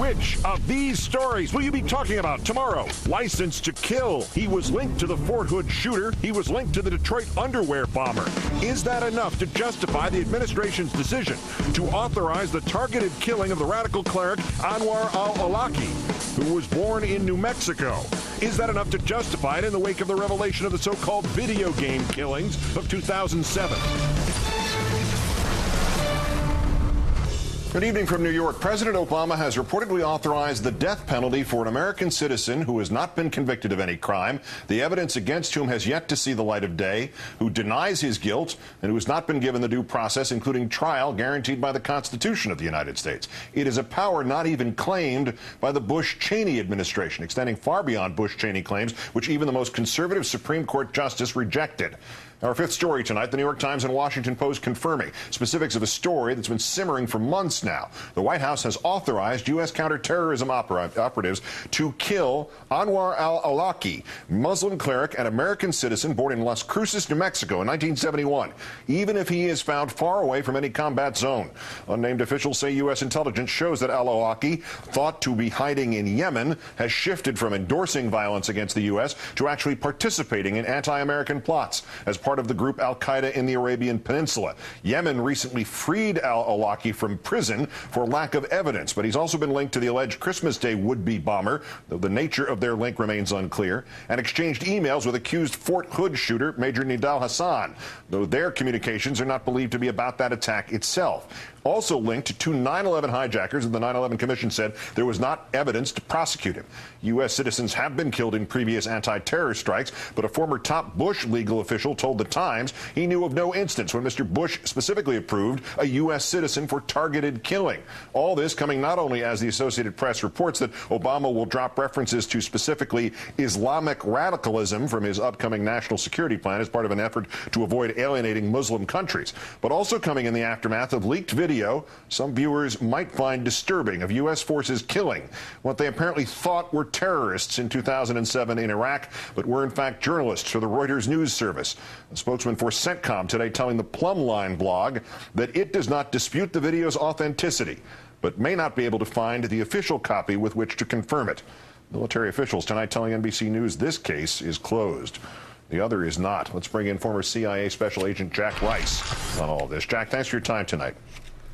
Which of these stories will you be talking about tomorrow? License to Kill. He was linked to the Fort Hood shooter. He was linked to the Detroit underwear bomber. Is that enough to justify the administration's decision to authorize the targeted killing of the radical cleric Anwar al-Awlaki, who was born in New Mexico? Is that enough to justify it in the wake of the revelation of the so-called video game killings of 2007? Good evening from New York. President Obama has reportedly authorized the death penalty for an American citizen who has not been convicted of any crime, the evidence against whom has yet to see the light of day, who denies his guilt, and who has not been given the due process, including trial, guaranteed by the Constitution of the United States. It is a power not even claimed by the Bush-Cheney administration, extending far beyond Bush-Cheney claims, which even the most conservative Supreme Court justice rejected. Our fifth story tonight, the New York Times and Washington Post confirming specifics of a story that's been simmering for months now. The White House has authorized U.S. counterterrorism operatives to kill Anwar al-Awlaki, Muslim cleric and American citizen born in Las Cruces, New Mexico in 1971, even if he is found far away from any combat zone. Unnamed officials say U.S. intelligence shows that al-Awlaki, thought to be hiding in Yemen, has shifted from endorsing violence against the U.S. to actually participating in anti-American plots as part of the group al-Qaeda in the Arabian Peninsula. Yemen recently freed al-Awlaki from prison for lack of evidence, but he's also been linked to the alleged Christmas Day would-be bomber, though the nature of their link remains unclear, and exchanged emails with accused Fort Hood shooter Major Nidal Hassan, though their communications are not believed to be about that attack itself. Also linked to two 9/11 hijackers, and the 9/11 Commission said there was not evidence to prosecute him. U.S. citizens have been killed in previous anti-terror strikes, but a former top Bush legal official told The Times he knew of no instance when Mr. Bush specifically approved a U.S. citizen for targeted killing. All this coming not only as the Associated Press reports that Obama will drop references to specifically Islamic radicalism from his upcoming national security plan as part of an effort to avoid alienating Muslim countries, but also coming in the aftermath of leaked video some viewers might find disturbing of U.S. forces killing what they apparently thought were terrorists in 2007 in Iraq, but were in fact journalists for the Reuters news service. A spokesman for CENTCOM today telling the Plumline blog that it does not dispute the video's authenticity, but may not be able to find the official copy with which to confirm it. Military officials tonight telling NBC News this case is closed. The other is not. Let's bring in former CIA Special Agent Jack Rice on all this. Jack, thanks for your time tonight.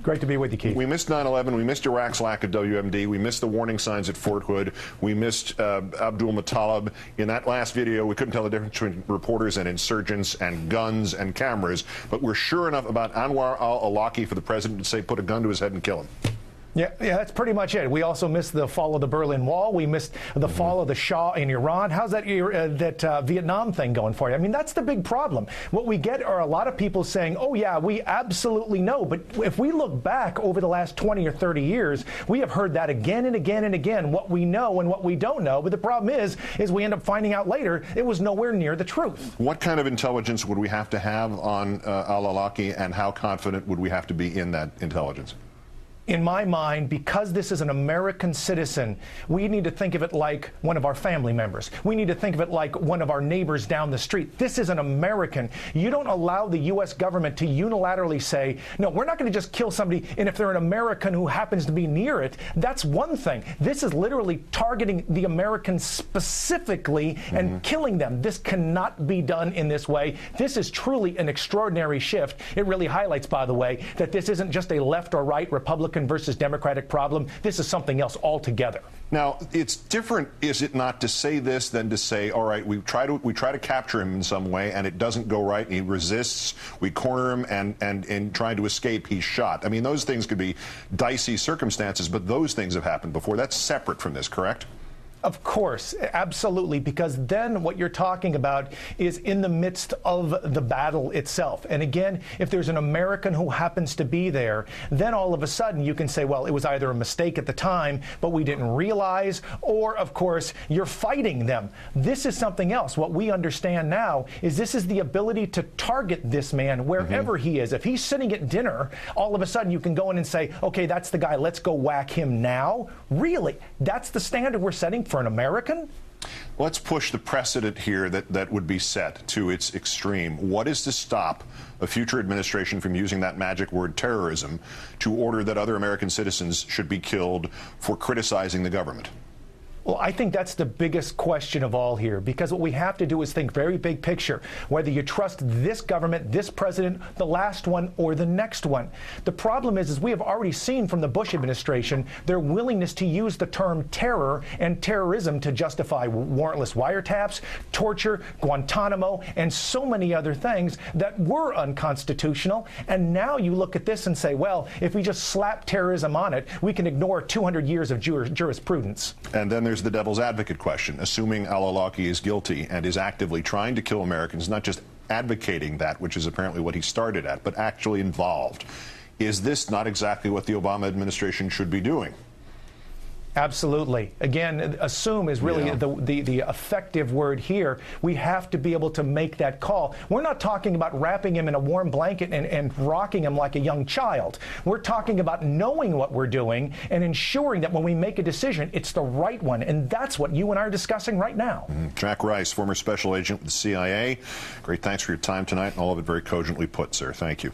Great to be with you, Keith. We missed 9/11. We missed Iraq's lack of WMD. We missed the warning signs at Fort Hood. We missed Abdul Muttalib. In that last video, we couldn't tell the difference between reporters and insurgents and guns and cameras. But we're sure enough about Anwar al-Awlaki for the president to say, put a gun to his head and kill him. Yeah, that's pretty much it. We also missed the fall of the Berlin Wall. We missed the fall of the Shah in Iran. How's that Vietnam thing going for you? I mean, that's the big problem. What we get are a lot of people saying, oh, yeah, we absolutely know. But if we look back over the last 20 or 30 years, we have heard that again and again and again, what we know and what we don't know. But the problem is we end up finding out later it was nowhere near the truth. What kind of intelligence would we have to have on al-Awlaki, and how confident would we have to be in that intelligence? In my mind, because this is an American citizen, we need to think of it like one of our family members. We need to think of it like one of our neighbors down the street. This is an American. You don't allow the U.S. government to unilaterally say, no, we're not going to just kill somebody, and if they're an American who happens to be near it, that's one thing. This is literally targeting the Americans specifically and killing them. This cannot be done in this way. This is truly an extraordinary shift. It really highlights, by the way, that this isn't just a left or right Republican versus Democratic problem. This is something else altogether. Now, it's different, is it not, to say this than to say, all right, we try to capture him in some way, and it doesn't go right, and he resists. We corner him, and in trying to escape, he's shot. I mean, those things could be dicey circumstances, but those things have happened before. That's separate from this, correct? Of course, absolutely, because then what you're talking about is in the midst of the battle itself. And again, if there's an American who happens to be there, then all of a sudden you can say, well, it was either a mistake at the time, but we didn't realize, or, of course, you're fighting them. This is something else. What we understand now is this is the ability to target this man wherever he is. If he's sitting at dinner, all of a sudden you can go in and say, okay, that's the guy, let's go whack him now. Really? That's the standard we're setting for an American? Let's push the precedent here that would be set to its extreme. What is to stop a future administration from using that magic word terrorism to order that other American citizens should be killed for criticizing the government? Well, I think that's the biggest question of all here, because what we have to do is think very big picture, whether you trust this government, this president, the last one, or the next one. The problem is we have already seen from the Bush administration their willingness to use the term terror and terrorism to justify warrantless wiretaps, torture, Guantanamo, and so many other things that were unconstitutional. And now you look at this and say, well, if we just slap terrorism on it, we can ignore 200 years of jurisprudence. And then there's the devil's advocate question. Assuming al-Awlaki is guilty and is actively trying to kill Americans, not just advocating that, which is apparently what he started at, but actually involved, is this not exactly what the Obama administration should be doing? Absolutely. Again, assume is really the effective word here. We have to be able to make that call. We're not talking about wrapping him in a warm blanket and rocking him like a young child. We're talking about knowing what we're doing and ensuring that when we make a decision, it's the right one. And that's what you and I are discussing right now. Jack Rice, former special agent with the CIA. Great thanks for your time tonight and all of it very cogently put, sir. Thank you.